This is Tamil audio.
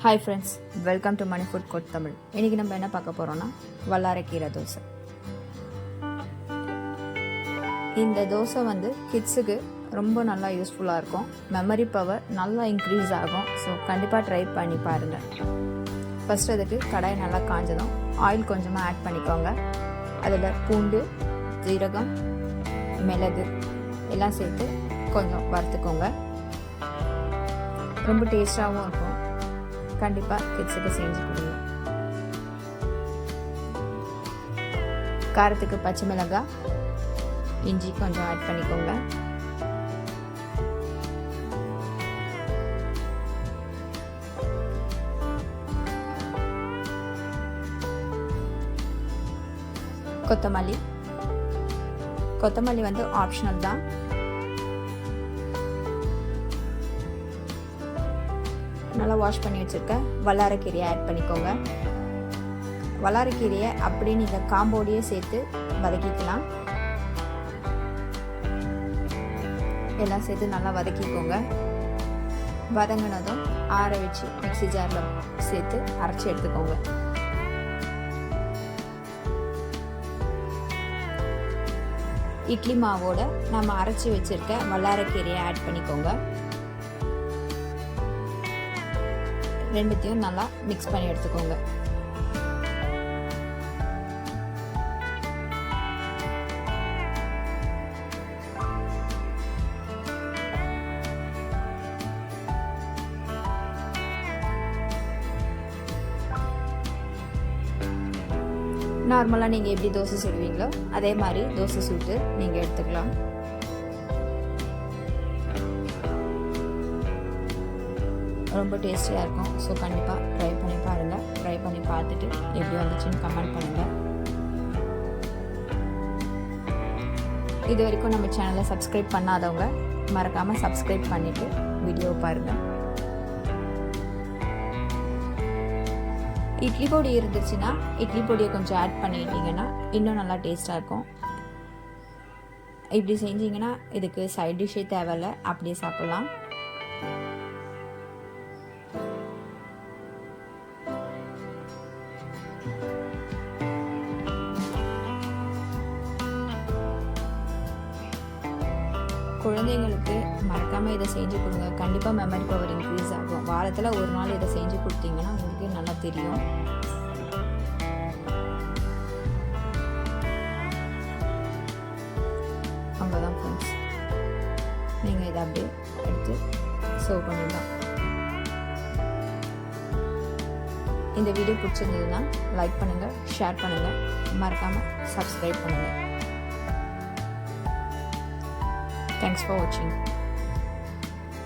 Hi friends, welcome to Mani food court Tamil. இன்றைக்கி நம்ம என்ன பார்க்க போகிறோன்னா வல்லாரைக்கீரை தோசை. இந்த தோசை கிட்ஸுக்கு ரொம்ப நல்லா யூஸ்ஃபுல்லாக இருக்கும். மெமரி பவர் நல்லா இன்க்ரீஸ் ஆகும். ஸோ கண்டிப்பாக ட்ரை பண்ணி பாருங்கள். ஃபஸ்ட் அதுக்கு கடாய் நல்லா காஞ்சதும் ஆயில் கொஞ்சமாக ஆட் பண்ணிக்கோங்க. அதில் பூண்டு, ஜீரகம், மிளகு எல்லாம் சேர்த்து கொஞ்சம் வறுத்துக்கோங்க. ரொம்ப டேஸ்டாகவும் இருக்கும். கண்டிப்பாக கிட்ஸுக்கு செஞ்சு கொடுங்க. காரத்துக்கு பச்சை மிளகாய், இஞ்சி கொஞ்சம் ஆட் பண்ணிக்கோங்க. கொத்தமல்லி ஆப்ஷனல் தான். நல்லா வாஷ் பண்ணி வச்சுருக்க வல்லாரைக்கீரையை ஆட் பண்ணிக்கோங்க. வல்லாரைக்கீரையை அப்படியே நீங்கள் காம்போடையே சேர்த்து வதக்கிக்கலாம். எல்லாம் சேர்த்து நல்லா வதக்கிக்கோங்க. வதங்கினதும் ஆற வச்சு மிக்ஸி ஜாரில் சேர்த்து அரைச்சி எடுத்துக்கோங்க. இட்லி மாவோட நம்ம அரைச்சி வச்சுருக்க வல்லாரைக்கீரையை ஆட் பண்ணிக்கோங்க. ரெண்டுத்தையும் நல்லா மிக்ஸ் பண்ணி எடுத்துக்கோங்க. நார்மலாக நீங்கள் எப்படி தோசை சுடுவீங்களோ அதே மாதிரி தோசை சுட்டு நீங்கள் எடுத்துக்கலாம். ரொம்ப டேஸ்டியாக இருக்கும். ஸோ கண்டிப்பாக ட்ரை பண்ணி பாருங்கள். ட்ரை பண்ணி பார்த்துட்டு எப்படி வந்துச்சுன்னு கமெண்ட் பண்ணுங்கள். இது வரைக்கும் நம்ம சேனலை சப்ஸ்கிரைப் பண்ணாதவங்க மறக்காமல் சப்ஸ்கிரைப் பண்ணிவிட்டு வீடியோ பாருங்கள். இட்லி பொடி இருந்துச்சுன்னா இட்லி பொடியை கொஞ்சம் ஆட் பண்ணிட்டீங்கன்னா இன்னும் நல்லா டேஸ்ட்டாக இருக்கும். இப்படி செஞ்சிங்கன்னா இதுக்கு சைட் டிஷ்ஷே தேவையில்லை, அப்படியே சாப்பிட்லாம். குழந்தைங்களுக்கு மறக்காமல் இதை செஞ்சு கொடுங்க. கண்டிப்பாக மெமரி பவர் இன்க்ரீஸ் ஆகும். வாரத்தில் ஒரு நாள் இதை செஞ்சு கொடுத்தீங்கன்னா உங்களுக்கு நல்லா தெரியும். அவ்வளோதான் ஃப்ரெண்ட்ஸ், நீங்கள் இதை அப்படியே எடுத்து சர்வ் பண்ணிடலாம். இந்த வீடியோ பிடிச்சிருந்ததுன்னா லைக் பண்ணுங்கள், ஷேர் பண்ணுங்கள், மறக்காமல் சப்ஸ்கிரைப் பண்ணுங்கள். Thanks for watching.